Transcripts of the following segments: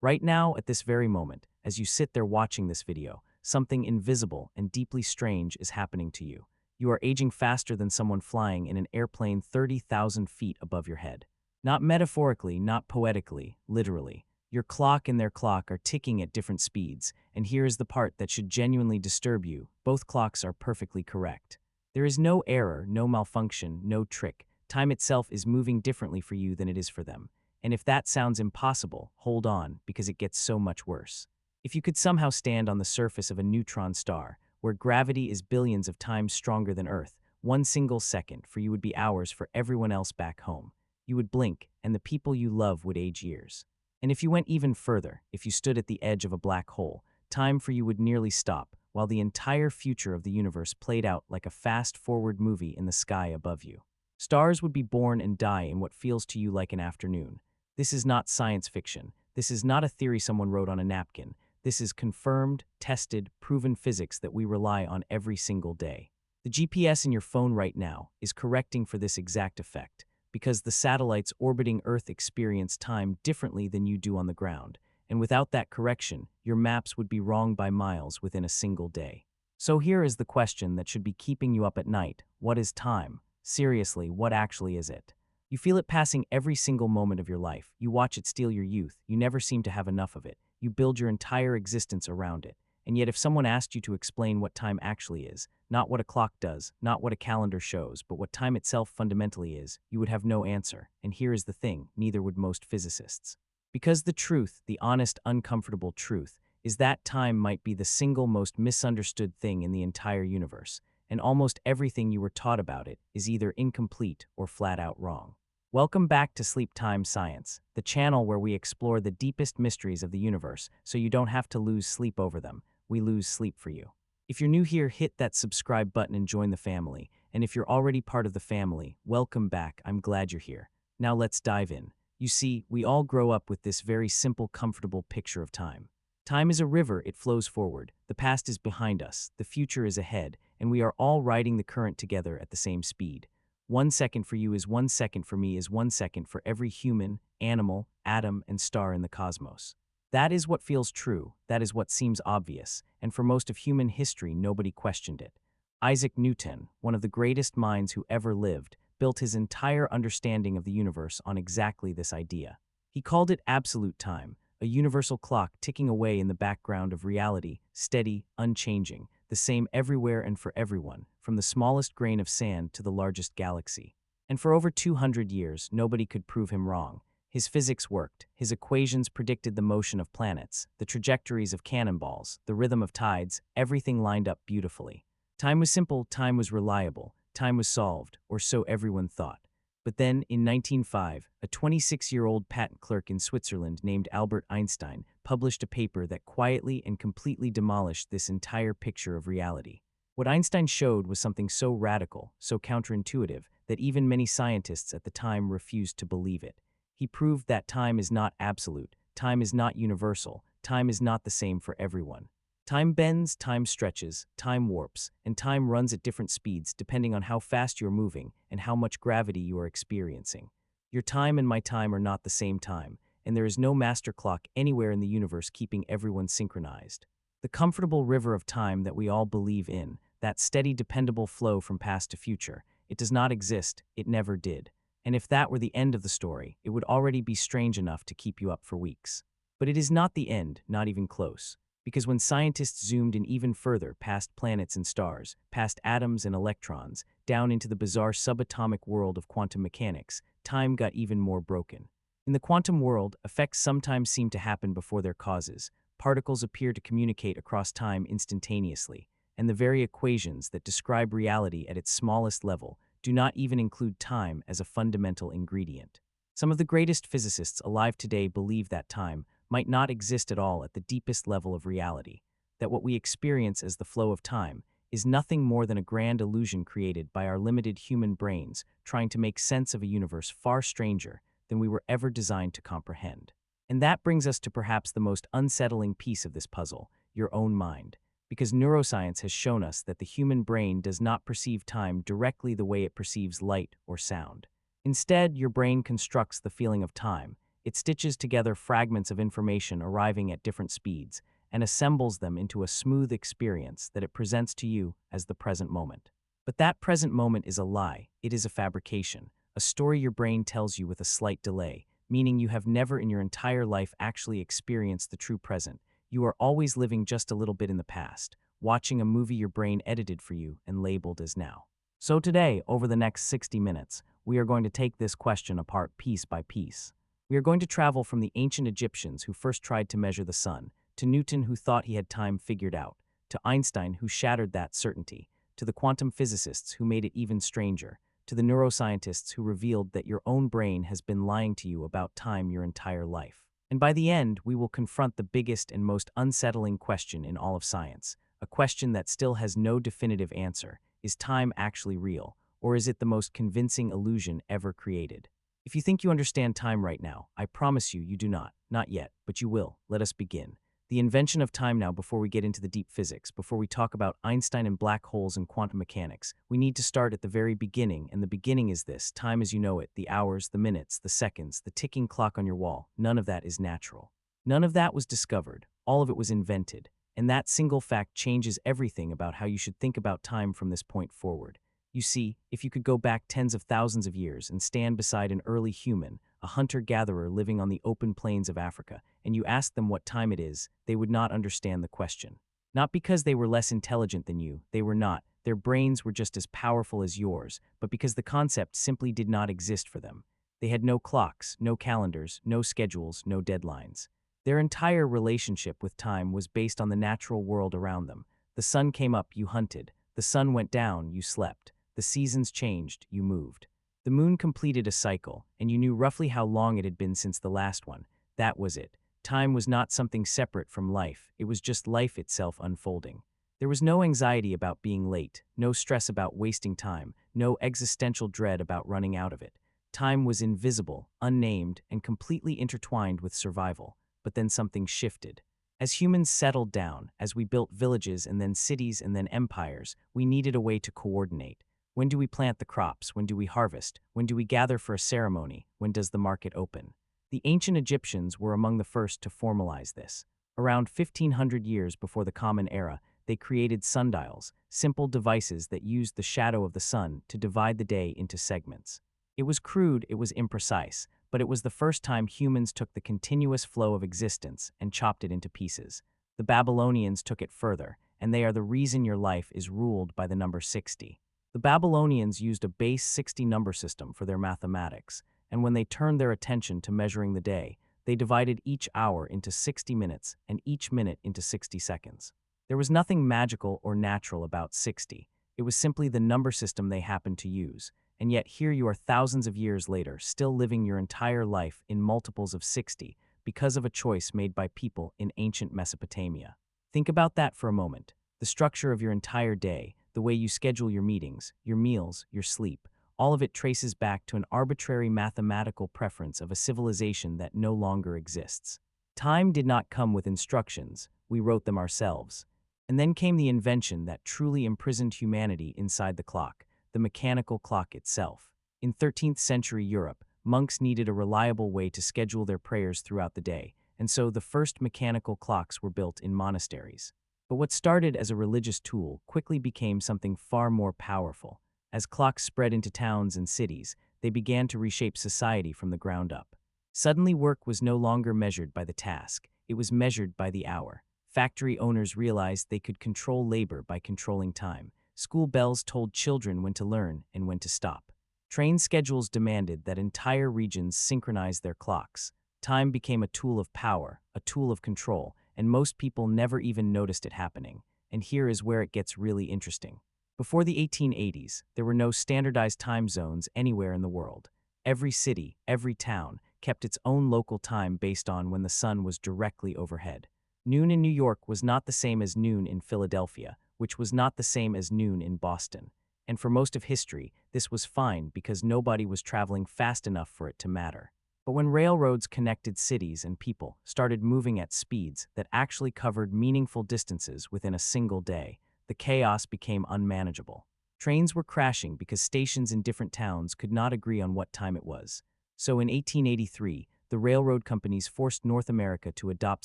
Right now, at this very moment, as you sit there watching this video, something invisible and deeply strange is happening to you. You are aging faster than someone flying in an airplane 30,000 feet above your head. Not metaphorically, not poetically, literally. Your clock and their clock are ticking at different speeds, and here is the part that should genuinely disturb you. Both clocks are perfectly correct. There is no error, no malfunction, no trick. Time itself is moving differently for you than it is for them. And if that sounds impossible, hold on, because it gets so much worse. If you could somehow stand on the surface of a neutron star, where gravity is billions of times stronger than Earth, one single second for you would be hours for everyone else back home. You would blink, and the people you love would age years. And if you went even further, if you stood at the edge of a black hole, time for you would nearly stop, while the entire future of the universe played out like a fast-forward movie in the sky above you. Stars would be born and die in what feels to you like an afternoon. This is not science fiction. This is not a theory someone wrote on a napkin. This is confirmed, tested, proven physics that we rely on every single day. The GPS in your phone right now is correcting for this exact effect, because the satellites orbiting Earth experience time differently than you do on the ground, and without that correction, your maps would be wrong by miles within a single day. So here is the question that should be keeping you up at night. What is time? Seriously, what actually is it? You feel it passing every single moment of your life. You watch it steal your youth. You never seem to have enough of it. You build your entire existence around it. And yet if someone asked you to explain what time actually is, not what a clock does, not what a calendar shows, but what time itself fundamentally is, you would have no answer. And here is the thing, neither would most physicists. Because the truth, the honest, uncomfortable truth, is that time might be the single most misunderstood thing in the entire universe, and almost everything you were taught about it is either incomplete or flat out wrong. Welcome back to Sleep Time Science, the channel where we explore the deepest mysteries of the universe so you don't have to lose sleep over them. We lose sleep for you. If you're new here, hit that subscribe button and join the family. And if you're already part of the family, welcome back. I'm glad you're here. Now let's dive in. You see, we all grow up with this very simple, comfortable picture of time. Time is a river, it flows forward. The past is behind us, the future is ahead, and we are all riding the current together at the same speed. 1 second for you is 1 second for me is 1 second for every human, animal, atom, and star in the cosmos. That is what feels true, that is what seems obvious, and for most of human history nobody questioned it. Isaac Newton, one of the greatest minds who ever lived, built his entire understanding of the universe on exactly this idea. He called it absolute time, a universal clock ticking away in the background of reality, steady, unchanging, the same everywhere and for everyone, from the smallest grain of sand to the largest galaxy. And for over 200 years, nobody could prove him wrong. His physics worked, his equations predicted the motion of planets, the trajectories of cannonballs, the rhythm of tides, everything lined up beautifully. Time was simple, time was reliable, time was solved, or so everyone thought. But then, in 1905, a 26-year-old patent clerk in Switzerland named Albert Einstein published a paper that quietly and completely demolished this entire picture of reality. What Einstein showed was something so radical, so counterintuitive, that even many scientists at the time refused to believe it. He proved that time is not absolute, time is not universal, time is not the same for everyone. Time bends, time stretches, time warps, and time runs at different speeds depending on how fast you're moving and how much gravity you are experiencing. Your time and my time are not the same time, and there is no master clock anywhere in the universe keeping everyone synchronized. The comfortable river of time that we all believe in, that steady, dependable flow from past to future, it does not exist, it never did. And if that were the end of the story, it would already be strange enough to keep you up for weeks. But it is not the end, not even close. Because when scientists zoomed in even further past planets and stars, past atoms and electrons, down into the bizarre subatomic world of quantum mechanics, time got even more broken. In the quantum world, effects sometimes seem to happen before their causes. Particles appear to communicate across time instantaneously, and the very equations that describe reality at its smallest level do not even include time as a fundamental ingredient. Some of the greatest physicists alive today believe that time might not exist at all at the deepest level of reality, that what we experience as the flow of time is nothing more than a grand illusion created by our limited human brains trying to make sense of a universe far stranger than we were ever designed to comprehend. And that brings us to perhaps the most unsettling piece of this puzzle, your own mind. Because neuroscience has shown us that the human brain does not perceive time directly the way it perceives light or sound. Instead, your brain constructs the feeling of time, It stitches together fragments of information arriving at different speeds and assembles them into a smooth experience that it presents to you as the present moment. But that present moment is a lie. It is a fabrication, a story your brain tells you with a slight delay, meaning you have never in your entire life actually experienced the true present. You are always living just a little bit in the past, watching a movie your brain edited for you and labeled as now. So today, over the next 60 minutes, we are going to take this question apart piece by piece. We are going to travel from the ancient Egyptians who first tried to measure the sun, to Newton who thought he had time figured out, to Einstein who shattered that certainty, to the quantum physicists who made it even stranger, to the neuroscientists who revealed that your own brain has been lying to you about time your entire life. And by the end, we will confront the biggest and most unsettling question in all of science, a question that still has no definitive answer. Is time actually real, or is it the most convincing illusion ever created? If you think you understand time right now, I promise you, you do not. Not yet, but you will. Let us begin. The invention of time now, before we get into the deep physics, before we talk about Einstein and black holes and quantum mechanics, we need to start at the very beginning, and the beginning is this: time as you know it, the hours, the minutes, the seconds, the ticking clock on your wall. None of that is natural. None of that was discovered. All of it was invented. And that single fact changes everything about how you should think about time from this point forward. You see, if you could go back tens of thousands of years and stand beside an early human, a hunter-gatherer living on the open plains of Africa, and you asked them what time it is, they would not understand the question. Not because they were less intelligent than you, they were not. Their brains were just as powerful as yours, but because the concept simply did not exist for them. They had no clocks, no calendars, no schedules, no deadlines. Their entire relationship with time was based on the natural world around them. The sun came up, you hunted. The sun went down, you slept. The seasons changed, you moved. The moon completed a cycle, and you knew roughly how long it had been since the last one. That was it. Time was not something separate from life. It was just life itself unfolding. There was no anxiety about being late, no stress about wasting time, no existential dread about running out of it. Time was invisible, unnamed, and completely intertwined with survival. But then something shifted. As humans settled down, as we built villages and then cities and then empires, we needed a way to coordinate. When do we plant the crops? When do we harvest? When do we gather for a ceremony? When does the market open? The ancient Egyptians were among the first to formalize this. Around 1500 years before the Common Era, they created sundials, simple devices that used the shadow of the sun to divide the day into segments. It was crude, it was imprecise, but it was the first time humans took the continuous flow of existence and chopped it into pieces. The Babylonians took it further, and they are the reason your life is ruled by the number 60. The Babylonians used a base 60 number system for their mathematics, and when they turned their attention to measuring the day, they divided each hour into 60 minutes and each minute into 60 seconds. There was nothing magical or natural about 60. It was simply the number system they happened to use. And yet here you are thousands of years later, still living your entire life in multiples of 60 because of a choice made by people in ancient Mesopotamia. Think about that for a moment. The structure of your entire day, the way you schedule your meetings, your meals, your sleep, all of it traces back to an arbitrary mathematical preference of a civilization that no longer exists. Time did not come with instructions, we wrote them ourselves. And then came the invention that truly imprisoned humanity inside the clock. The mechanical clock itself. In 13th century Europe, monks needed a reliable way to schedule their prayers throughout the day, and so the first mechanical clocks were built in monasteries. But what started as a religious tool quickly became something far more powerful. As clocks spread into towns and cities, they began to reshape society from the ground up. Suddenly, work was no longer measured by the task, it was measured by the hour. Factory owners realized they could control labor by controlling time. School bells told children when to learn and when to stop. Train schedules demanded that entire regions synchronize their clocks. Time became a tool of power, a tool of control, and most people never even noticed it happening. And here is where it gets really interesting. Before the 1880s, there were no standardized time zones anywhere in the world. Every city, every town, kept its own local time based on when the sun was directly overhead. Noon in New York was not the same as noon in Philadelphia, which was not the same as noon in Boston. And for most of history, this was fine because nobody was traveling fast enough for it to matter. But when railroads connected cities and people started moving at speeds that actually covered meaningful distances within a single day, the chaos became unmanageable. Trains were crashing because stations in different towns could not agree on what time it was. So in 1883, the railroad companies forced North America to adopt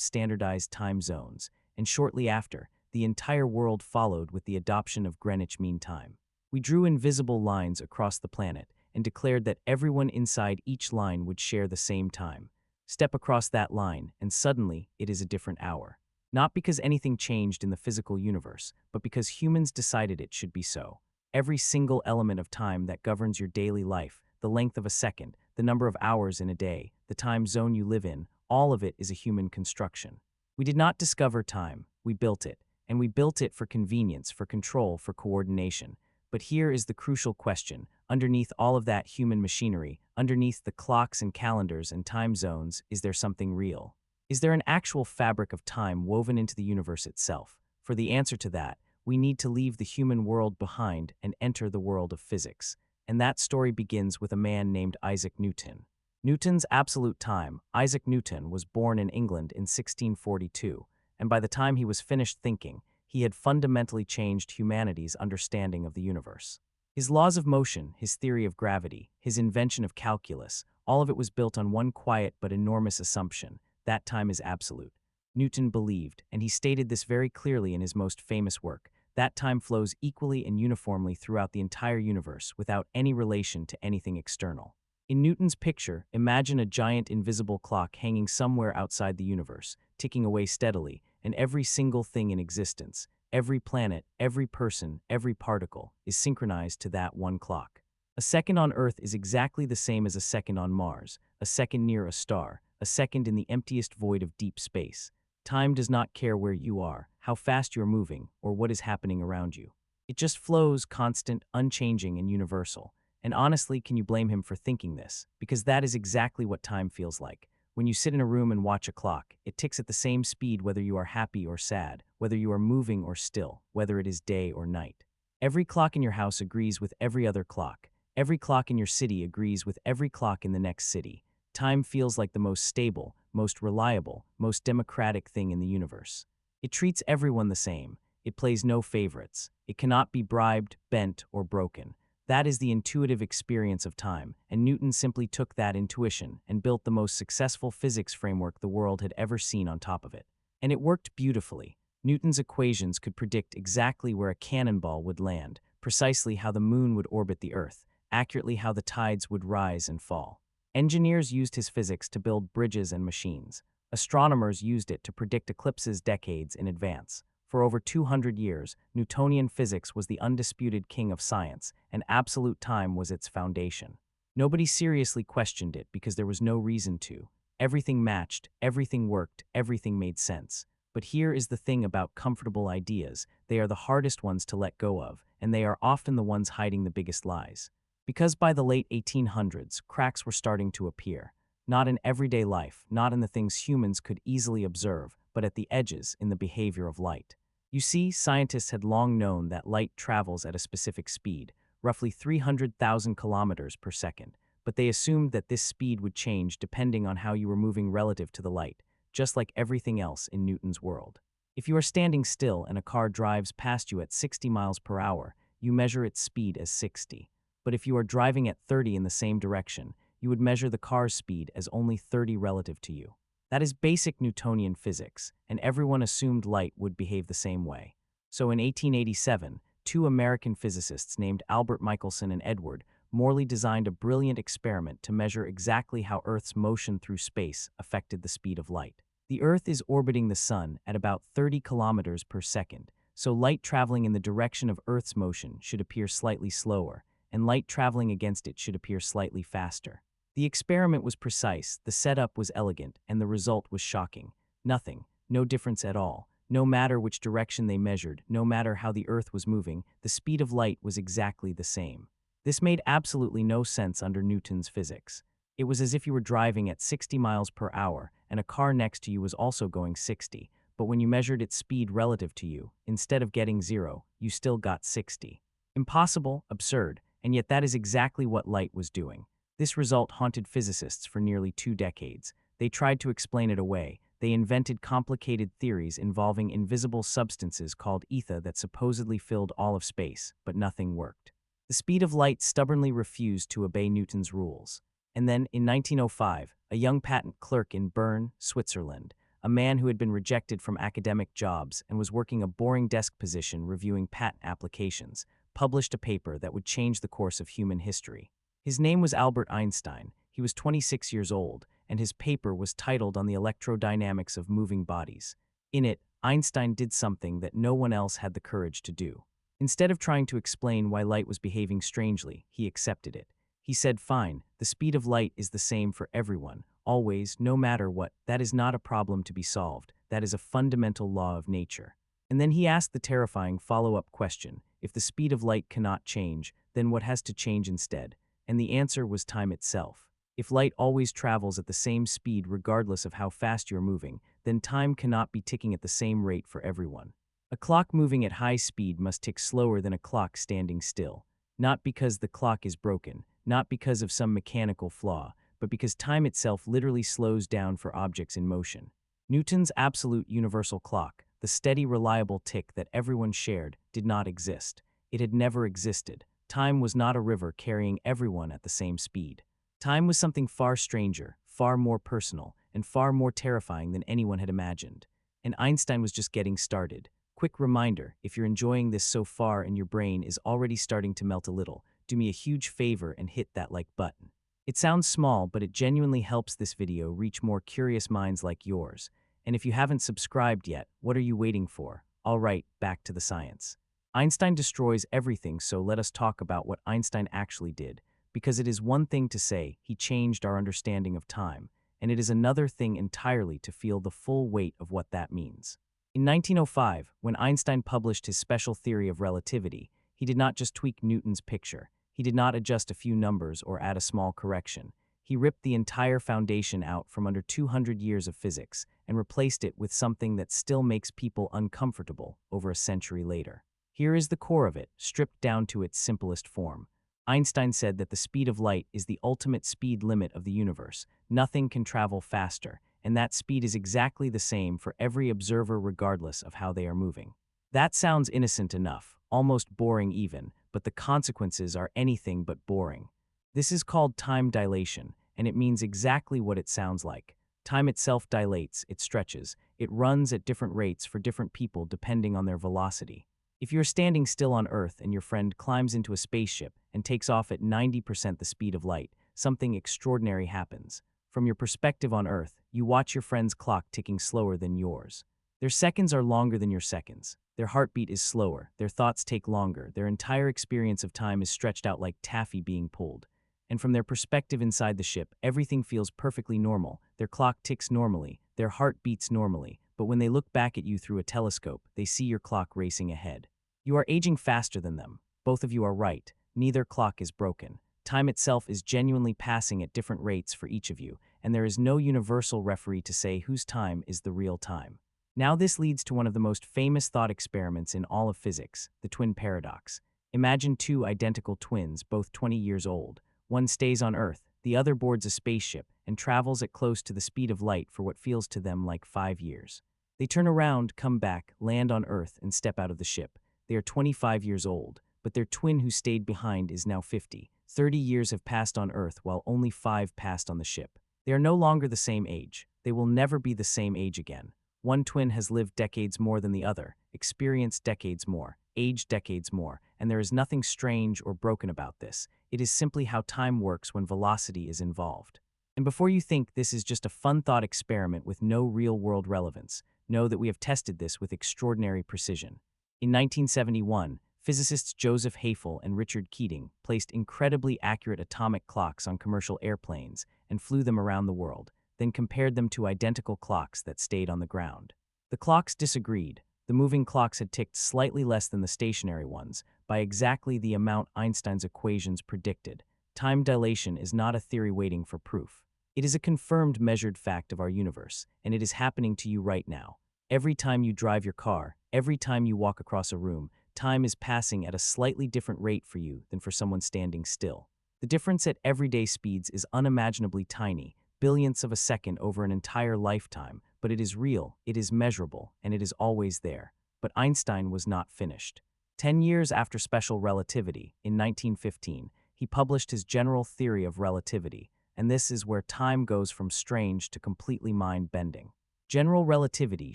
standardized time zones, and shortly after, the entire world followed with the adoption of Greenwich Mean Time. We drew invisible lines across the planet and declared that everyone inside each line would share the same time. Step across that line, and suddenly it is a different hour. Not because anything changed in the physical universe, but because humans decided it should be so. Every single element of time that governs your daily life, the length of a second, the number of hours in a day, the time zone you live in, all of it is a human construction. We did not discover time, we built it. And we built it for convenience, for control, for coordination. But here is the crucial question. Underneath all of that human machinery, underneath the clocks and calendars and time zones, is there something real? Is there an actual fabric of time woven into the universe itself? For the answer to that, we need to leave the human world behind and enter the world of physics. And that story begins with a man named Isaac Newton. Newton's absolute time. Isaac Newton was born in England in 1642, and by the time he was finished thinking, he had fundamentally changed humanity's understanding of the universe. His laws of motion, his theory of gravity, his invention of calculus, all of it was built on one quiet but enormous assumption: that time is absolute. Newton believed, and he stated this very clearly in his most famous work, that time flows equally and uniformly throughout the entire universe without any relation to anything external. In Newton's picture, imagine a giant invisible clock hanging somewhere outside the universe, ticking away steadily, and every single thing in existence, every planet, every person, every particle, is synchronized to that one clock. A second on Earth is exactly the same as a second on Mars, a second near a star, a second in the emptiest void of deep space. Time does not care where you are, how fast you're moving, or what is happening around you. It just flows, constant, unchanging, and universal. And honestly, can you blame him for thinking this? Because that is exactly what time feels like. When you sit in a room and watch a clock, it ticks at the same speed whether you are happy or sad, whether you are moving or still, whether it is day or night. Every clock in your house agrees with every other clock. Every clock in your city agrees with every clock in the next city. Time feels like the most stable, most reliable, most democratic thing in the universe. It treats everyone the same. It plays no favorites. It cannot be bribed, bent, or broken. That is the intuitive experience of time, and Newton simply took that intuition and built the most successful physics framework the world had ever seen on top of it. And it worked beautifully. Newton's equations could predict exactly where a cannonball would land, precisely how the moon would orbit the Earth, accurately how the tides would rise and fall. Engineers used his physics to build bridges and machines. Astronomers used it to predict eclipses decades in advance. For over 200 years, Newtonian physics was the undisputed king of science, and absolute time was its foundation. Nobody seriously questioned it because there was no reason to. Everything matched, everything worked, everything made sense. But here is the thing about comfortable ideas: they are the hardest ones to let go of, and they are often the ones hiding the biggest lies. Because by the late 1800s, cracks were starting to appear. Not in everyday life, not in the things humans could easily observe, but at the edges, in the behavior of light. You see, scientists had long known that light travels at a specific speed, roughly 300,000 kilometers per second, but they assumed that this speed would change depending on how you were moving relative to the light, just like everything else in Newton's world. If you are standing still and a car drives past you at 60 miles per hour, you measure its speed as 60. But if you are driving at 30 in the same direction, you would measure the car's speed as only 30 relative to you. That is basic Newtonian physics, and everyone assumed light would behave the same way. So in 1887, two American physicists named Albert Michelson and Edward Morley designed a brilliant experiment to measure exactly how Earth's motion through space affected the speed of light. The Earth is orbiting the Sun at about 30 kilometers per second, so light traveling in the direction of Earth's motion should appear slightly slower, and light traveling against it should appear slightly faster. The experiment was precise, the setup was elegant, and the result was shocking. Nothing, no difference at all. No matter which direction they measured, no matter how the Earth was moving, the speed of light was exactly the same. This made absolutely no sense under Newton's physics. It was as if you were driving at 60 miles per hour, and a car next to you was also going 60, but when you measured its speed relative to you, instead of getting 0, you still got 60. Impossible, absurd, and yet that is exactly what light was doing. This result haunted physicists for nearly 2 decades. They tried to explain it away. They invented complicated theories involving invisible substances called ether that supposedly filled all of space, but nothing worked. The speed of light stubbornly refused to obey Newton's rules. And then, in 1905, a young patent clerk in Bern, Switzerland, a man who had been rejected from academic jobs and was working a boring desk position reviewing patent applications, published a paper that would change the course of human history. His name was Albert Einstein. He was 26 years old, and his paper was titled On the Electrodynamics of Moving Bodies. In it, Einstein did something that no one else had the courage to do. Instead of trying to explain why light was behaving strangely, he accepted it. He said, "Fine, the speed of light is the same for everyone, always, no matter what. That is not a problem to be solved. That is a fundamental law of nature." And then he asked the terrifying follow-up question, if the speed of light cannot change, then what has to change instead? And the answer was time itself. If light always travels at the same speed regardless of how fast you're moving, then time cannot be ticking at the same rate for everyone. A clock moving at high speed must tick slower than a clock standing still. Not because the clock is broken, not because of some mechanical flaw, but because time itself literally slows down for objects in motion. Newton's absolute universal clock, the steady, reliable tick that everyone shared, did not exist. It had never existed. Time was not a river carrying everyone at the same speed. Time was something far stranger, far more personal, and far more terrifying than anyone had imagined. And Einstein was just getting started. Quick reminder, if you're enjoying this so far and your brain is already starting to melt a little, do me a huge favor and hit that like button. It sounds small, but it genuinely helps this video reach more curious minds like yours. And if you haven't subscribed yet, what are you waiting for? All right, back to the science. Einstein destroys everything, so let us talk about what Einstein actually did. Because it is one thing to say he changed our understanding of time, and it is another thing entirely to feel the full weight of what that means. In 1905, when Einstein published his special theory of relativity, he did not just tweak Newton's picture. He did not adjust a few numbers or add a small correction. He ripped the entire foundation out from under 200 years of physics and replaced it with something that still makes people uncomfortable over a century later. Here is the core of it, stripped down to its simplest form. Einstein said that the speed of light is the ultimate speed limit of the universe. Nothing can travel faster, and that speed is exactly the same for every observer regardless of how they are moving. That sounds innocent enough, almost boring even, but the consequences are anything but boring. This is called time dilation, and it means exactly what it sounds like. Time itself dilates, it stretches, it runs at different rates for different people depending on their velocity. If you're standing still on Earth and your friend climbs into a spaceship and takes off at 90% the speed of light, something extraordinary happens. From your perspective on Earth, you watch your friend's clock ticking slower than yours. Their seconds are longer than your seconds. Their heartbeat is slower, their thoughts take longer, their entire experience of time is stretched out like taffy being pulled. And from their perspective inside the ship, everything feels perfectly normal. Their clock ticks normally, their heart beats normally, but when they look back at you through a telescope, they see your clock racing ahead. You are aging faster than them. Both of you are right. Neither clock is broken. Time itself is genuinely passing at different rates for each of you, and there is no universal referee to say whose time is the real time. Now this leads to one of the most famous thought experiments in all of physics, the twin paradox. Imagine two identical twins, both 20 years old. One stays on Earth, the other boards a spaceship and travels at close to the speed of light for what feels to them like 5 years. They turn around, come back, land on Earth, and step out of the ship. They are 25 years old, but their twin who stayed behind is now 50. 30 years have passed on Earth while only 5 passed on the ship. They are no longer the same age. They will never be the same age again. One twin has lived decades more than the other, experienced decades more, aged decades more, and there is nothing strange or broken about this. It is simply how time works when velocity is involved. And before you think this is just a fun thought experiment with no real-world relevance, know that we have tested this with extraordinary precision. In 1971, physicists Joseph Haefel and Richard Keating placed incredibly accurate atomic clocks on commercial airplanes and flew them around the world, then compared them to identical clocks that stayed on the ground. The clocks disagreed. The moving clocks had ticked slightly less than the stationary ones, by exactly the amount Einstein's equations predicted. Time dilation is not a theory waiting for proof. It is a confirmed measured fact of our universe, and it is happening to you right now. Every time you drive your car, every time you walk across a room, time is passing at a slightly different rate for you than for someone standing still. The difference at everyday speeds is unimaginably tiny, billionths of a second over an entire lifetime, but it is real, it is measurable, and it is always there. But Einstein was not finished. 10 years after special relativity, in 1915, he published his general theory of relativity, and this is where time goes from strange to completely mind-bending. General relativity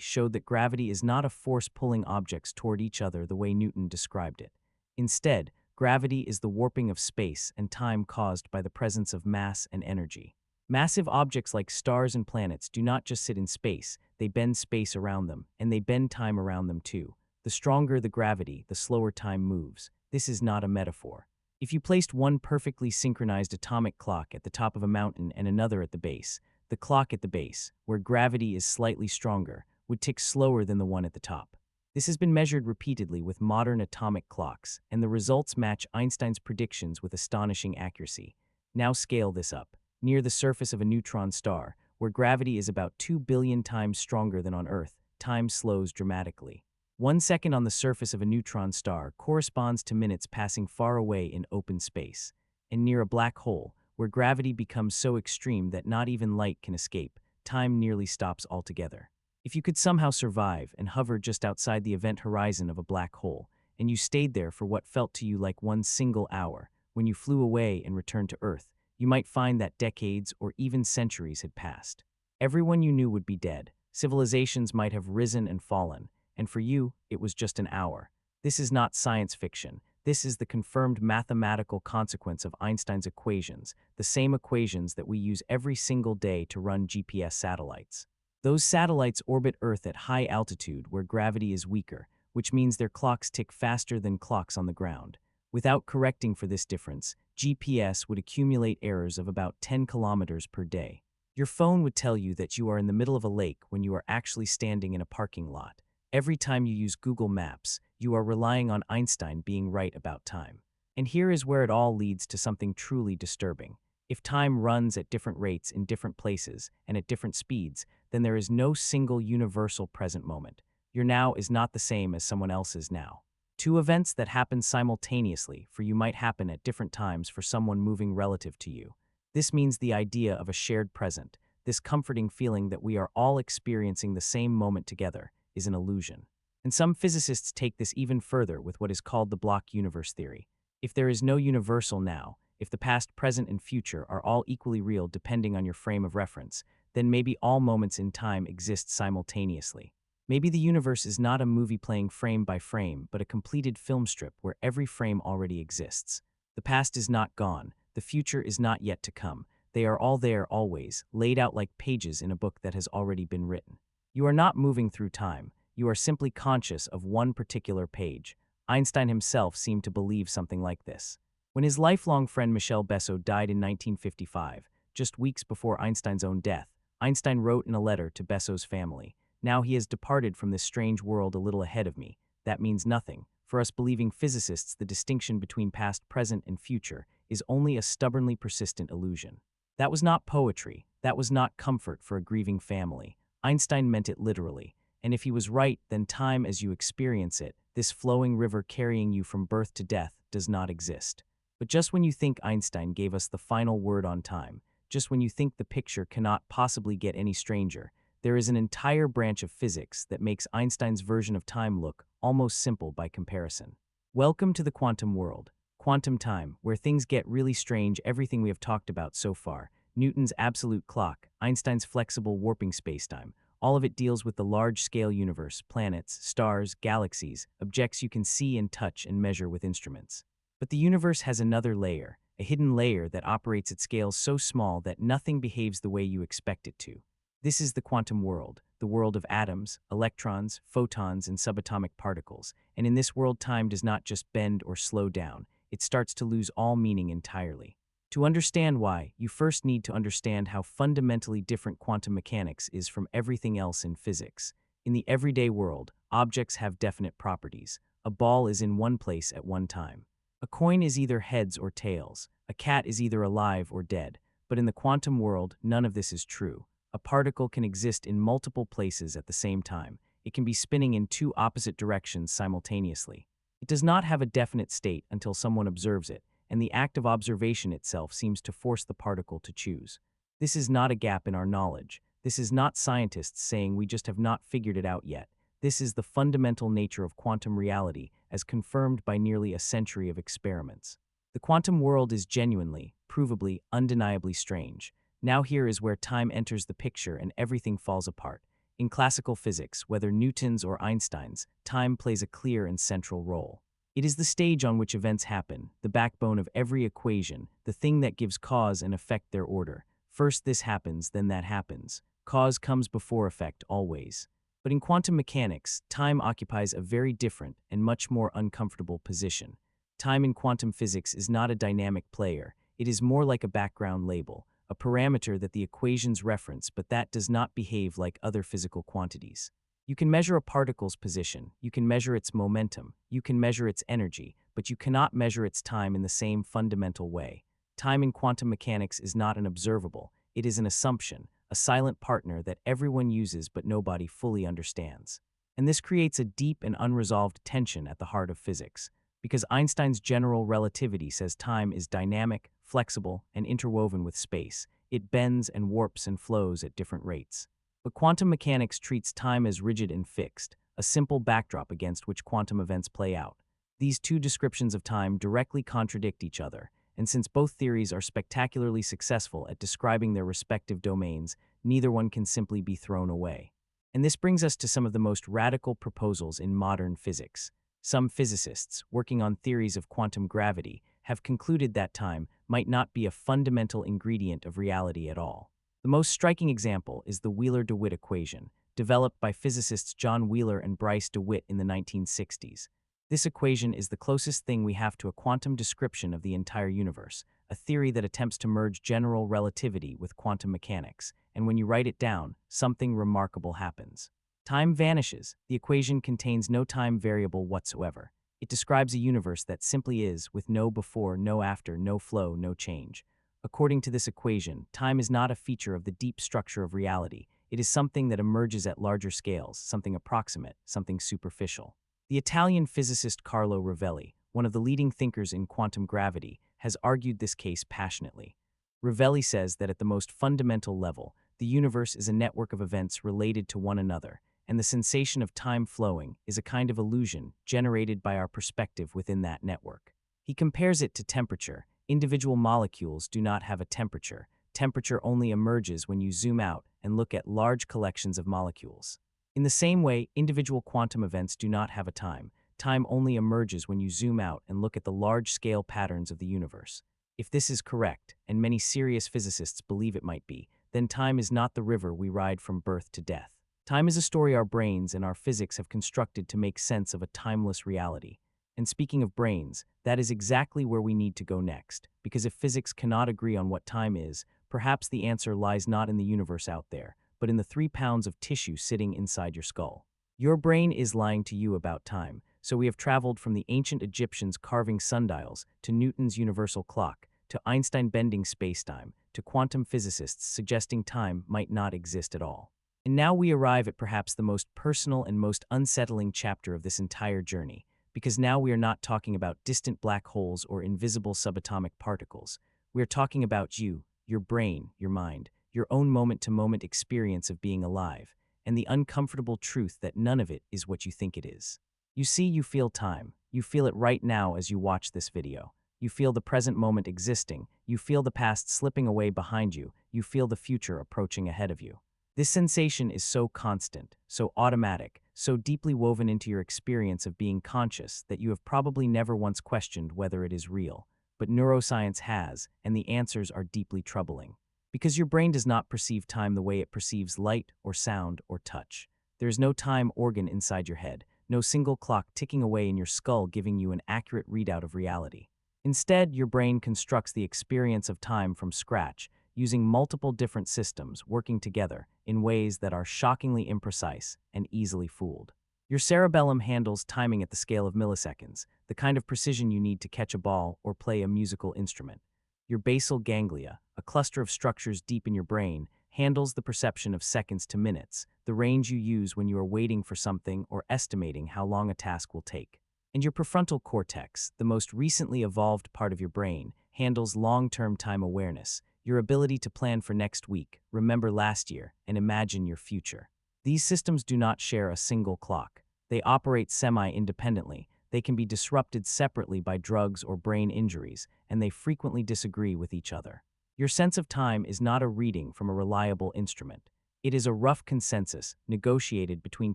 showed that gravity is not a force pulling objects toward each other the way Newton described it. Instead, gravity is the warping of space and time caused by the presence of mass and energy. Massive objects like stars and planets do not just sit in space, they bend space around them, and they bend time around them too. The stronger the gravity, the slower time moves. This is not a metaphor. If you placed one perfectly synchronized atomic clock at the top of a mountain and another at the base, the clock at the base, where gravity is slightly stronger, would tick slower than the one at the top. This has been measured repeatedly with modern atomic clocks, and the results match Einstein's predictions with astonishing accuracy. Now scale this up. Near the surface of a neutron star, where gravity is about 2 billion times stronger than on Earth, time slows dramatically. 1 second on the surface of a neutron star corresponds to minutes passing far away in open space. And near a black hole, where gravity becomes so extreme that not even light can escape, time nearly stops altogether. If you could somehow survive and hover just outside the event horizon of a black hole, and you stayed there for what felt to you like one single hour, when you flew away and returned to Earth, you might find that decades or even centuries had passed. Everyone you knew would be dead. Civilizations might have risen and fallen, and for you, it was just an hour. This is not science fiction. This is the confirmed mathematical consequence of Einstein's equations, the same equations that we use every single day to run GPS satellites. Those satellites orbit Earth at high altitude where gravity is weaker, which means their clocks tick faster than clocks on the ground. Without correcting for this difference, GPS would accumulate errors of about 10 kilometers per day. Your phone would tell you that you are in the middle of a lake when you are actually standing in a parking lot. Every time you use Google Maps, you are relying on Einstein being right about time. And here is where it all leads to something truly disturbing. If time runs at different rates in different places and at different speeds, then there is no single universal present moment. Your now is not the same as someone else's now. Two events that happen simultaneously for you might happen at different times for someone moving relative to you. This means the idea of a shared present, this comforting feeling that we are all experiencing the same moment together, is an illusion. And some physicists take this even further with what is called the block universe theory. If there is no universal now, if the past, present, and future are all equally real depending on your frame of reference, then maybe all moments in time exist simultaneously. Maybe the universe is not a movie playing frame by frame, but a completed film strip where every frame already exists. The past is not gone, the future is not yet to come. They are all there always, laid out like pages in a book that has already been written. You are not moving through time, you are simply conscious of one particular page. Einstein himself seemed to believe something like this. When his lifelong friend Michel Besso died in 1955, just weeks before Einstein's own death, Einstein wrote in a letter to Besso's family, "Now he has departed from this strange world a little ahead of me. That means nothing. For us believing physicists, the distinction between past, present, and future is only a stubbornly persistent illusion." That was not poetry. That was not comfort for a grieving family. Einstein meant it literally. And if he was right, then time as you experience it, this flowing river carrying you from birth to death, does not exist. But just when you think Einstein gave us the final word on time, just when you think the picture cannot possibly get any stranger, there is an entire branch of physics that makes Einstein's version of time look almost simple by comparison. Welcome to the quantum world, quantum time, where things get really strange. Everything we have talked about so far, Newton's absolute clock, Einstein's flexible warping spacetime, all of it deals with the large-scale universe, planets, stars, galaxies, objects you can see and touch and measure with instruments. But the universe has another layer, a hidden layer that operates at scales so small that nothing behaves the way you expect it to. This is the quantum world, the world of atoms, electrons, photons, and subatomic particles. And in this world, time does not just bend or slow down, it starts to lose all meaning entirely. To understand why, you first need to understand how fundamentally different quantum mechanics is from everything else in physics. In the everyday world, objects have definite properties. A ball is in one place at one time. A coin is either heads or tails. A cat is either alive or dead. But in the quantum world, none of this is true. A particle can exist in multiple places at the same time. It can be spinning in two opposite directions simultaneously. It does not have a definite state until someone observes it, and the act of observation itself seems to force the particle to choose. This is not a gap in our knowledge. This is not scientists saying we just have not figured it out yet. This is the fundamental nature of quantum reality, as confirmed by nearly a century of experiments. The quantum world is genuinely, unprovably, undeniably strange. Now here is where time enters the picture and everything falls apart. In classical physics, whether Newton's or Einstein's, time plays a clear and central role. It is the stage on which events happen, the backbone of every equation, the thing that gives cause and effect their order. First this happens, then that happens. Cause comes before effect always. But in quantum mechanics, time occupies a very different and much more uncomfortable position. Time in quantum physics is not a dynamic player. It is more like a background label, a parameter that the equations reference, but that does not behave like other physical quantities. You can measure a particle's position, you can measure its momentum, you can measure its energy, but you cannot measure its time in the same fundamental way. Time in quantum mechanics is not an observable, it is an assumption, a silent partner that everyone uses but nobody fully understands. And this creates a deep and unresolved tension at the heart of physics, because Einstein's general relativity says time is dynamic, flexible, and interwoven with space. It bends and warps and flows at different rates. But quantum mechanics treats time as rigid and fixed, a simple backdrop against which quantum events play out. These two descriptions of time directly contradict each other, and since both theories are spectacularly successful at describing their respective domains, neither one can simply be thrown away. And this brings us to some of the most radical proposals in modern physics. Some physicists, working on theories of quantum gravity, have concluded that time might not be a fundamental ingredient of reality at all. The most striking example is the Wheeler-DeWitt equation, developed by physicists John Wheeler and Bryce DeWitt in the 1960s. This equation is the closest thing we have to a quantum description of the entire universe, a theory that attempts to merge general relativity with quantum mechanics, and when you write it down, something remarkable happens. Time vanishes. The equation contains no time variable whatsoever. It describes a universe that simply is, with no before, no after, no flow, no change. According to this equation, time is not a feature of the deep structure of reality. It is something that emerges at larger scales, something approximate, something superficial. The Italian physicist Carlo Rovelli, one of the leading thinkers in quantum gravity, has argued this case passionately. Rovelli says that at the most fundamental level, the universe is a network of events related to one another, and the sensation of time flowing is a kind of illusion generated by our perspective within that network. He compares it to temperature. Individual molecules do not have a temperature. Temperature only emerges when you zoom out and look at large collections of molecules. In the same way, individual quantum events do not have a time. Time only emerges when you zoom out and look at the large-scale patterns of the universe. If this is correct, and many serious physicists believe it might be, then time is not the river we ride from birth to death. Time is a story our brains and our physics have constructed to make sense of a timeless reality. And speaking of brains, that is exactly where we need to go next, because if physics cannot agree on what time is, perhaps the answer lies not in the universe out there, but in the 3 pounds of tissue sitting inside your skull. Your brain is lying to you about time, so we have traveled from the ancient Egyptians carving sundials, to Newton's universal clock, to Einstein bending spacetime, to quantum physicists suggesting time might not exist at all. And now we arrive at perhaps the most personal and most unsettling chapter of this entire journey, because now we are not talking about distant black holes or invisible subatomic particles. We are talking about you, your brain, your mind, your own moment-to-moment experience of being alive, and the uncomfortable truth that none of it is what you think it is. You see, you feel time. You feel it right now as you watch this video. You feel the present moment existing. You feel the past slipping away behind you. You feel the future approaching ahead of you. This sensation is so constant, so automatic, so deeply woven into your experience of being conscious that you have probably never once questioned whether it is real. But neuroscience has, and the answers are deeply troubling. Because your brain does not perceive time the way it perceives light or sound or touch. There is no time organ inside your head, no single clock ticking away in your skull giving you an accurate readout of reality. Instead, your brain constructs the experience of time from scratch, using multiple different systems working together in ways that are shockingly imprecise and easily fooled. Your cerebellum handles timing at the scale of milliseconds, the kind of precision you need to catch a ball or play a musical instrument. Your basal ganglia, a cluster of structures deep in your brain, handles the perception of seconds to minutes, the range you use when you are waiting for something or estimating how long a task will take. And your prefrontal cortex, the most recently evolved part of your brain, handles long-term time awareness, your ability to plan for next week, remember last year, and imagine your future. These systems do not share a single clock. They operate semi-independently. They can be disrupted separately by drugs or brain injuries, and they frequently disagree with each other. Your sense of time is not a reading from a reliable instrument. It is a rough consensus negotiated between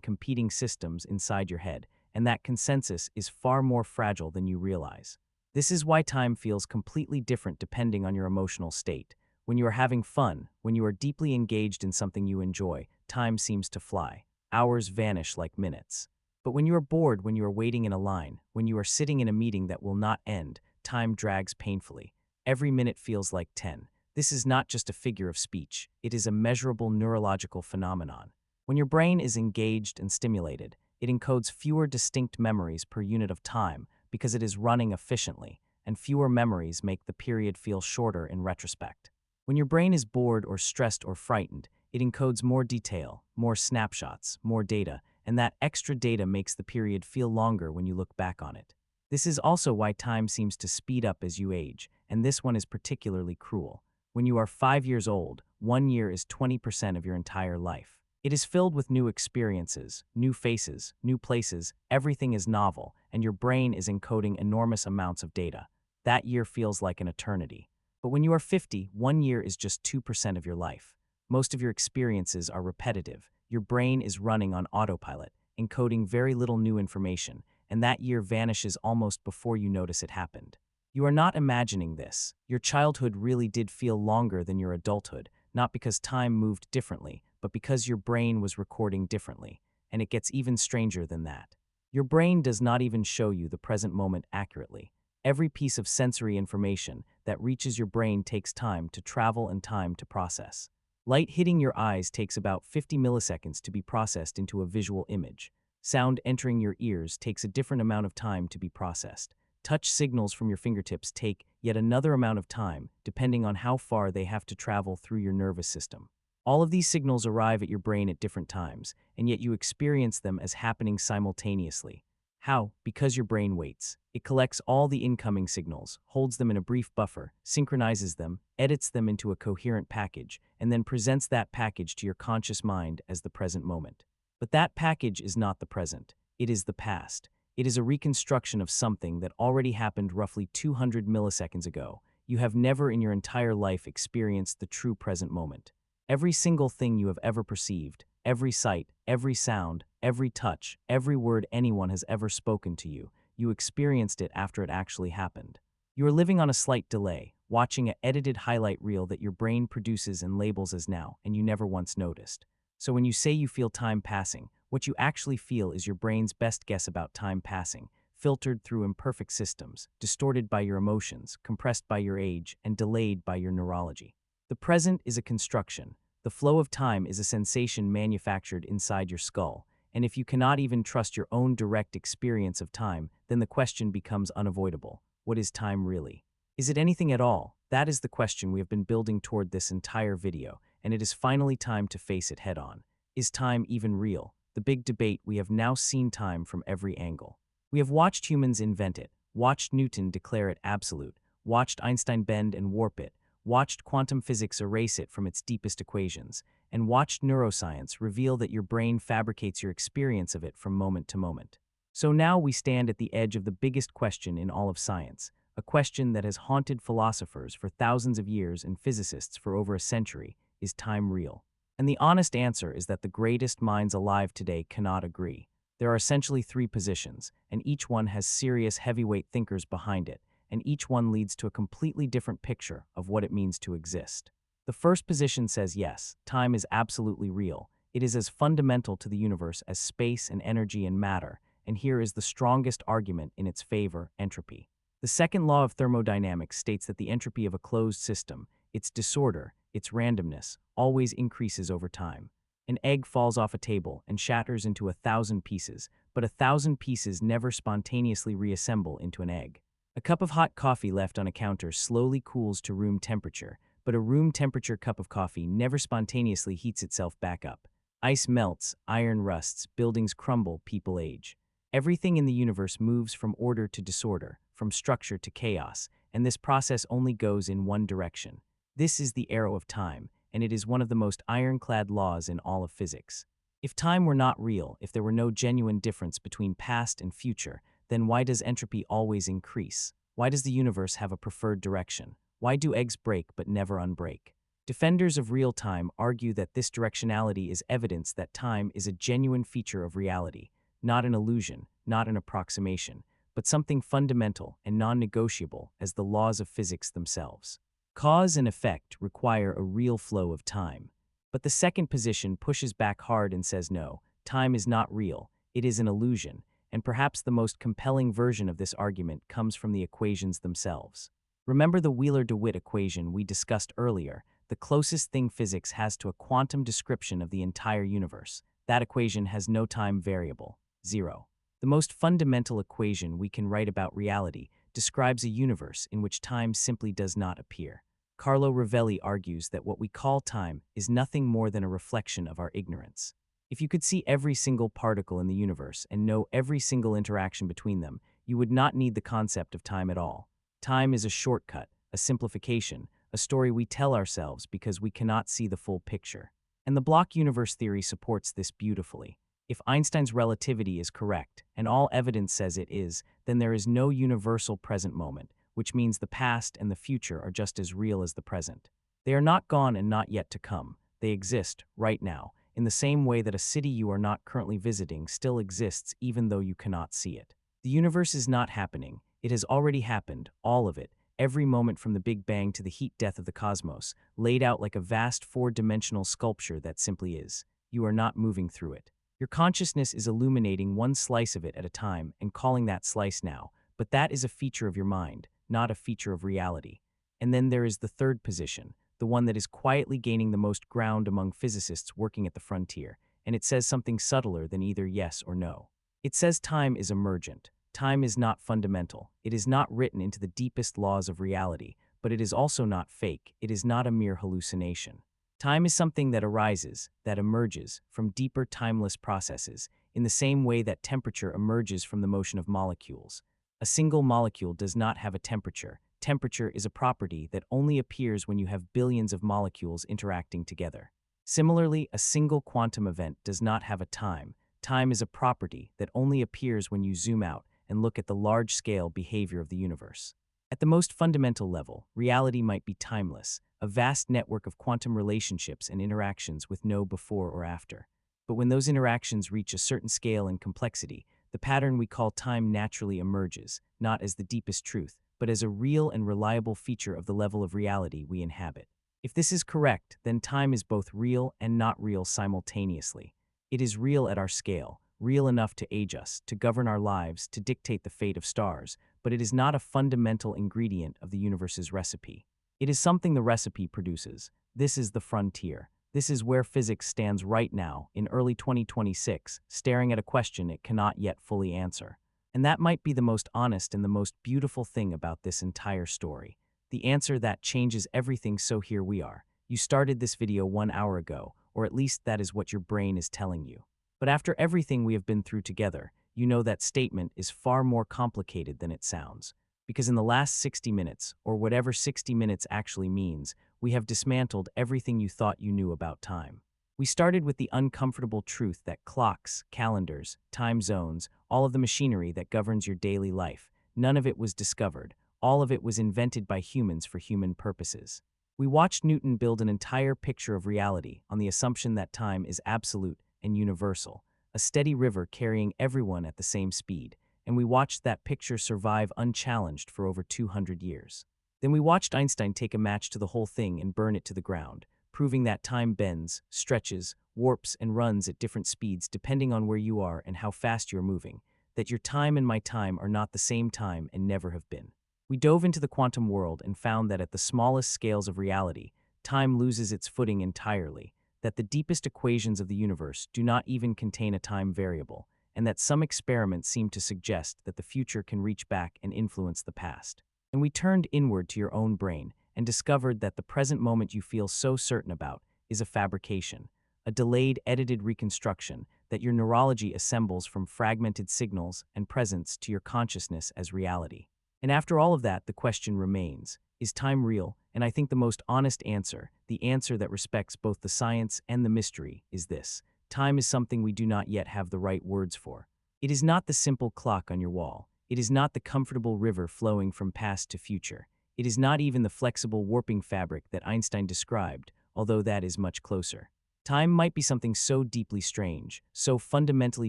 competing systems inside your head, and that consensus is far more fragile than you realize. This is why time feels completely different depending on your emotional state. When you are having fun, when you are deeply engaged in something you enjoy, time seems to fly. Hours vanish like minutes. But when you are bored, when you are waiting in a line, when you are sitting in a meeting that will not end, time drags painfully. Every minute feels like 10. This is not just a figure of speech. It is a measurable neurological phenomenon. When your brain is engaged and stimulated, it encodes fewer distinct memories per unit of time because it is running efficiently, and fewer memories make the period feel shorter in retrospect. When your brain is bored or stressed or frightened, it encodes more detail, more snapshots, more data, and that extra data makes the period feel longer when you look back on it. This is also why time seems to speed up as you age, and this one is particularly cruel. When you are 5 years old, 1 year is 20% of your entire life. It is filled with new experiences, new faces, new places, everything is novel, and your brain is encoding enormous amounts of data. That year feels like an eternity. But when you are 50, 1 year is just 2% of your life. Most of your experiences are repetitive. Your brain is running on autopilot, encoding very little new information, and that year vanishes almost before you notice it happened. You are not imagining this. Your childhood really did feel longer than your adulthood, not because time moved differently, but because your brain was recording differently. And it gets even stranger than that. Your brain does not even show you the present moment accurately. Every piece of sensory information that reaches your brain takes time to travel and time to process. Light hitting your eyes takes about 50 milliseconds to be processed into a visual image. Sound entering your ears takes a different amount of time to be processed. Touch signals from your fingertips take yet another amount of time, depending on how far they have to travel through your nervous system. All of these signals arrive at your brain at different times, and yet you experience them as happening simultaneously. How? Because your brain waits. It collects all the incoming signals, holds them in a brief buffer, synchronizes them, edits them into a coherent package, and then presents that package to your conscious mind as the present moment. But that package is not the present. It is the past. It is a reconstruction of something that already happened roughly 200 milliseconds ago. You have never in your entire life experienced the true present moment. Every single thing you have ever perceived, every sight, every sound, every touch, every word anyone has ever spoken to you, you experienced it after it actually happened. You are living on a slight delay, watching an edited highlight reel that your brain produces and labels as now, and you never once noticed. So when you say you feel time passing, what you actually feel is your brain's best guess about time passing, filtered through imperfect systems, distorted by your emotions, compressed by your age, and delayed by your neurology. The present is a construction. The flow of time is a sensation manufactured inside your skull, and if you cannot even trust your own direct experience of time, then the question becomes unavoidable. What is time really? Is it anything at all? That is the question we have been building toward this entire video, and it is finally time to face it head on. Is time even real? The big debate. We have now seen time from every angle. We have watched humans invent it, watched Newton declare it absolute, watched Einstein bend and warp it, watched quantum physics erase it from its deepest equations, and watched neuroscience reveal that your brain fabricates your experience of it from moment to moment. So now we stand at the edge of the biggest question in all of science, a question that has haunted philosophers for thousands of years and physicists for over a century: is time real? And the honest answer is that the greatest minds alive today cannot agree. There are essentially three positions, and each one has serious heavyweight thinkers behind it, and each one leads to a completely different picture of what it means to exist. The first position says yes, time is absolutely real. It is as fundamental to the universe as space and energy and matter, and here is the strongest argument in its favor: entropy. The second law of thermodynamics states that the entropy of a closed system, its disorder, its randomness, always increases over time. An egg falls off a table and shatters into 1,000 pieces, but 1,000 pieces never spontaneously reassemble into an egg. A cup of hot coffee left on a counter slowly cools to room temperature, but a room temperature cup of coffee never spontaneously heats itself back up. Ice melts, iron rusts, buildings crumble, people age. Everything in the universe moves from order to disorder, from structure to chaos, and this process only goes in one direction. This is the arrow of time, and it is one of the most ironclad laws in all of physics. If time were not real, if there were no genuine difference between past and future, then why does entropy always increase? Why does the universe have a preferred direction? Why do eggs break but never unbreak? Defenders of real time argue that this directionality is evidence that time is a genuine feature of reality, not an illusion, not an approximation, but something fundamental and non-negotiable as the laws of physics themselves. Cause and effect require a real flow of time. But the second position pushes back hard and says no, time is not real, it is an illusion, and perhaps the most compelling version of this argument comes from the equations themselves. Remember the Wheeler-DeWitt equation we discussed earlier, the closest thing physics has to a quantum description of the entire universe. That equation has no time variable, 0. The most fundamental equation we can write about reality describes a universe in which time simply does not appear. Carlo Rovelli argues that what we call time is nothing more than a reflection of our ignorance. If you could see every single particle in the universe and know every single interaction between them, you would not need the concept of time at all. Time is a shortcut, a simplification, a story we tell ourselves because we cannot see the full picture. And the block universe theory supports this beautifully. If Einstein's relativity is correct, and all evidence says it is, then there is no universal present moment, which means the past and the future are just as real as the present. They are not gone and not yet to come. They exist, right now, in the same way that a city you are not currently visiting still exists even though you cannot see it. The universe is not happening. It has already happened, all of it, every moment from the Big Bang to the heat death of the cosmos, laid out like a vast four-dimensional sculpture that simply is. You are not moving through it. Your consciousness is illuminating one slice of it at a time and calling that slice now, but that is a feature of your mind, not a feature of reality. And then there is the third position, the one that is quietly gaining the most ground among physicists working at the frontier, and it says something subtler than either yes or no. It says time is emergent. Time is not fundamental. It is not written into the deepest laws of reality, but it is also not fake. It is not a mere hallucination. Time is something that arises, that emerges, from deeper timeless processes, in the same way that temperature emerges from the motion of molecules. A single molecule does not have a temperature. Temperature is a property that only appears when you have billions of molecules interacting together. Similarly, a single quantum event does not have a time. Time is a property that only appears when you zoom out and look at the large-scale behavior of the universe. At the most fundamental level, reality might be timeless, a vast network of quantum relationships and interactions with no before or after. But when those interactions reach a certain scale and complexity, the pattern we call time naturally emerges, not as the deepest truth, but as a real and reliable feature of the level of reality we inhabit. If this is correct, then time is both real and not real simultaneously. It is real at our scale, real enough to age us, to govern our lives, to dictate the fate of stars, but it is not a fundamental ingredient of the universe's recipe. It is something the recipe produces. This is the frontier. This is where physics stands right now, in early 2026, staring at a question it cannot yet fully answer. And that might be the most honest and the most beautiful thing about this entire story. The answer that changes everything, so here we are. You started this video 1 hour ago, or at least that is what your brain is telling you. But after everything we have been through together, you know that statement is far more complicated than it sounds. Because in the last 60 minutes, or whatever 60 minutes actually means, we have dismantled everything you thought you knew about time. We started with the uncomfortable truth that clocks, calendars, time zones, all of the machinery that governs your daily life, none of it was discovered. All of it was invented by humans for human purposes. We watched Newton build an entire picture of reality on the assumption that time is absolute and universal, a steady river carrying everyone at the same speed, and we watched that picture survive unchallenged for over 200 years. Then we watched Einstein take a match to the whole thing and burn it to the ground, proving that time bends, stretches, warps, and runs at different speeds depending on where you are and how fast you're moving, that your time and my time are not the same time and never have been. We dove into the quantum world and found that at the smallest scales of reality, time loses its footing entirely, that the deepest equations of the universe do not even contain a time variable, and that some experiments seem to suggest that the future can reach back and influence the past. And we turned inward to your own brain and discovered that the present moment you feel so certain about is a fabrication, a delayed, edited reconstruction that your neurology assembles from fragmented signals and presents to your consciousness as reality. And after all of that, the question remains, is time real? And I think the most honest answer, the answer that respects both the science and the mystery, is this. Time is something we do not yet have the right words for. It is not the simple clock on your wall. It is not the comfortable river flowing from past to future. It is not even the flexible warping fabric that Einstein described, although that is much closer. Time might be something so deeply strange, so fundamentally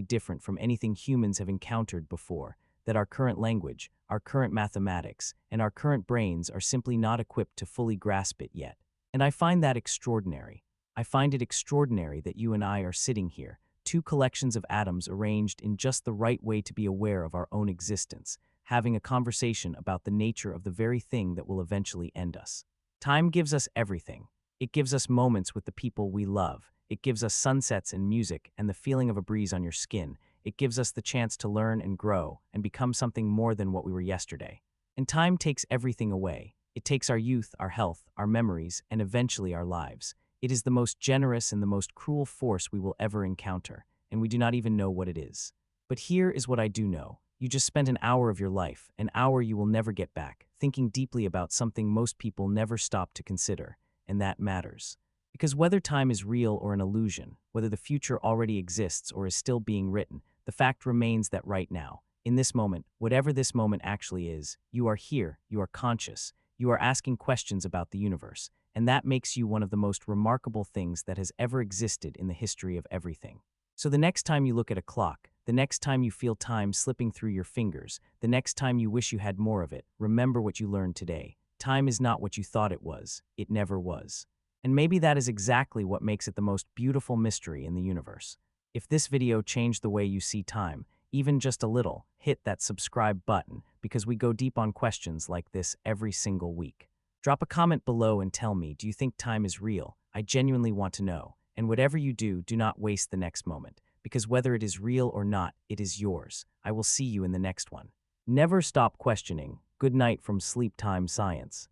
different from anything humans have encountered before, that our current language, our current mathematics, and our current brains are simply not equipped to fully grasp it yet. And I find that extraordinary. I find it extraordinary that you and I are sitting here, two collections of atoms arranged in just the right way to be aware of our own existence, having a conversation about the nature of the very thing that will eventually end us. Time gives us everything. It gives us moments with the people we love. It gives us sunsets and music and the feeling of a breeze on your skin. It gives us the chance to learn and grow and become something more than what we were yesterday. And time takes everything away. It takes our youth, our health, our memories, and eventually our lives. It is the most generous and the most cruel force we will ever encounter, and we do not even know what it is. But here is what I do know. You just spent an hour of your life, an hour you will never get back, thinking deeply about something most people never stop to consider, and that matters. Because whether time is real or an illusion, whether the future already exists or is still being written, the fact remains that right now, in this moment, whatever this moment actually is, you are here, you are conscious, you are asking questions about the universe, and that makes you one of the most remarkable things that has ever existed in the history of everything. So the next time you look at a clock, the next time you feel time slipping through your fingers, the next time you wish you had more of it, remember what you learned today. Time is not what you thought it was. It never was. And maybe that is exactly what makes it the most beautiful mystery in the universe. If this video changed the way you see time, even just a little, hit that subscribe button because we go deep on questions like this every single week. Drop a comment below and tell me, do you think time is real? I genuinely want to know. And whatever you do, do not waste the next moment, because whether it is real or not, it is yours. I will see you in the next one. Never stop questioning. Good night from Sleep Time Science.